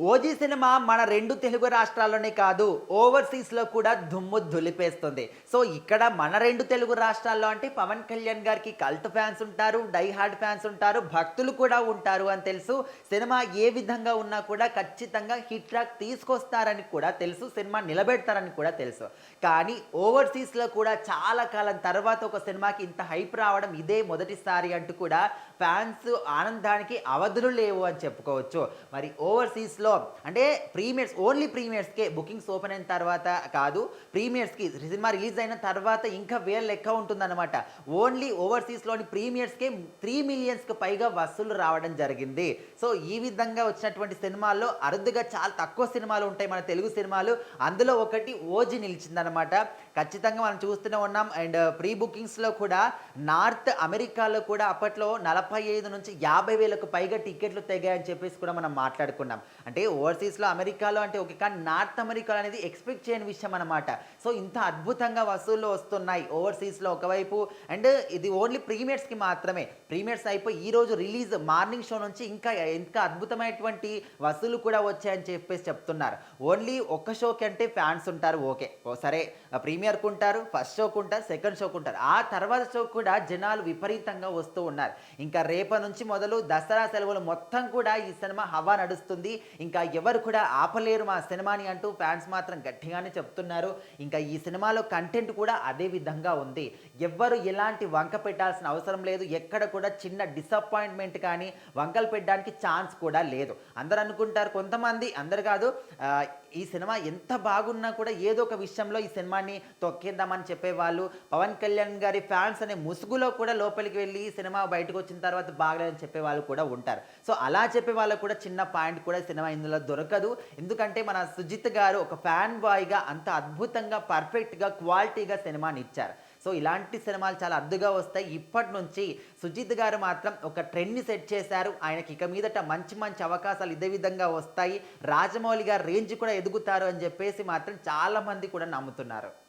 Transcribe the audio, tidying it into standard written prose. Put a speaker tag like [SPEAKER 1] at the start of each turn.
[SPEAKER 1] OG cinema మన 2 తెలుగు రాష్ట్రాల్లోనే కాదు, ఓవర్‌సీస్‌లో కూడా దుమ్ము దులిపేస్తుంది. సో, ఇక్కడ మన 2 తెలుగు రాష్ట్రాల్లో అంటే పవన్ కళ్యాణ్ గారికి కల్ట్ ఫ్యాన్స్ ఉంటారు, డై హార్డ్ ఫ్యాన్స్ ఉంటారు, భక్తులు కూడా ఉంటారు అని తెలుసు. సినిమా ఏ విధంగా ఉన్నా కూడా ఖచ్చితంగా హిట్ ట్రాక్ తీసుకొస్తారని కూడా తెలుసు. సినిమా నిలబెడతారని కూడా తెలుసు. కానీ ఓవర్‌సీస్‌లో కూడా చాలా కాలం తర్వాత ఒక సినిమాకి ఇంత హైప్ రావడం ఇదే మొదటిసారి అంటూ కూడా ఫ్యాన్స్ ఆనందానికి అవధులు లేవు అని చెప్పుకోవచ్చు. మరి ఓవర్‌సీస్‌లో అంటే ఓన్లీ ప్రీమియర్స్‌కే బుకింగ్స్ ఓపెన్ అయిన తర్వాత కాదు. ప్రీమియర్స్‌కి సినిమా రిలీజ్ అయిన తర్వాత ఇంకా వేల లెక్క ఉంటుందన్నమాట. ఓన్లీ ఓవర్‌సీస్‌లోని ప్రీమియర్స్‌కే 3 మిలియన్స్‌కి పైగా వసూలు రావడం జరిగింది. సో, ఈ విధంగా వచ్చినటువంటి సినిమాల్లో అరుదుగా చాలా తక్కువ సినిమాలు ఉంటాయి మన తెలుగు సినిమాలు. అందులో ఒకటి 'ఓజీ' నిలిచిందన్నమాట. ఖచ్చితంగా మనం చూస్తూనే ఉన్నాం. అండ్ ప్రీ బుకింగ్స్‌లో కూడా నార్త్ అమెరికాలో కూడా అప్పట్లో 45,000-50,000కు పైగా టికెట్లు తెగాయని చెప్పేసి కూడా మనం మాట్లాడుకున్నాం. అంటే ఓవర్‌సీస్‌లో అమెరికాలో అంటే ఓకే. కానీ నార్త్ అమెరికాలో అనేది ఎక్స్‌పెక్ట్ చేయని విషయం అనమాట. సో, ఇంత అద్భుతంగా వసూళ్లు వస్తున్నాయి ఓవర్‌సీస్‌లో ఒకవైపు. అండ్ ఇది ఓన్లీ ప్రీమియర్స్‌కి మాత్రమే. ప్రీమియర్స్ అయిపోయి ఈరోజు రిలీజ్ మార్నింగ్ షో నుంచి ఇంకా అద్భుతమైనటువంటి వసూళ్లు కూడా వచ్చాయని చెప్పేసి చెప్తున్నారు. ఓన్లీ ఒక్క షోకి అంటే ఫ్యాన్స్ ఉంటారు ఓకే. సరే ప్రీమియర్‌కి ఉంటారు, ఫస్ట్ షోకి ఉంటారు, సెకండ్ షోకి ఉంటారు. ఆ తర్వాత షో కూడా జనాలు విపరీతంగా వస్తూ ఉన్నారు. ఇంకా రేపటి నుంచి మొదలు దసరా సెలవులు మొత్తం కూడా ఈ సినిమా హవా నడుస్తుంది. ఇంకా ఎవరు కూడా ఆపలేరు మా సినిమాని అంటూ ఫ్యాన్స్ మాత్రం గట్టిగానే చెప్తున్నారు. ఇంకా ఈ సినిమాలో కంటెంట్ కూడా అదే విధంగా ఉంది. ఎవ్వరు ఎలాంటి వంక పెట్టాల్సిన అవసరం లేదు. ఎక్కడ కూడా చిన్న డిసప్పాయింట్మెంట్ కానీ వంకలు పెట్టడానికి ఛాన్స్ కూడా లేదు. అందరూ అనుకుంటారు కొంతమంది, అందరు కాదు, ఈ సినిమా ఎంత బాగున్నా కూడా ఏదో ఒక విషయంలో ఈ సినిమాని తొక్కేద్దామని చెప్పేవాళ్ళు. పవన్ కళ్యాణ్ గారి ఫ్యాన్స్ అనే ముసుగులో కూడా లోపలికి వెళ్ళి ఈ సినిమా బయటకు వచ్చిన తర్వాత బాగలేదని చెప్పేవాళ్ళు కూడా ఉంటారు. సో, అలా చెప్పే వాళ్ళకు కూడా చిన్న పాయింట్ కూడా సినిమా ఇందులో దొరకదు. ఎందుకంటే మన సుజిత్ గారు ఒక ఫ్యాన్ బాయ్‌గా అంత అద్భుతంగా, పర్ఫెక్ట్‌గా, క్వాలిటీగా సినిమాని ఇచ్చారు. సో, ఇలాంటి సినిమాలు చాలా అరుదుగా వస్తాయి. ఇప్పటి నుంచి సుజిత్ గారు మాత్రం ఒక ట్రెండ్‌ని సెట్ చేశారు. ఆయనకి ఇక మీదట మంచి మంచి అవకాశాలు ఇదే విధంగా వస్తాయి. రాజమౌళి గారి రేంజ్ కూడా ఎదుగుతారు అని చెప్పేసి మాత్రం చాలామంది కూడా నమ్ముతున్నారు.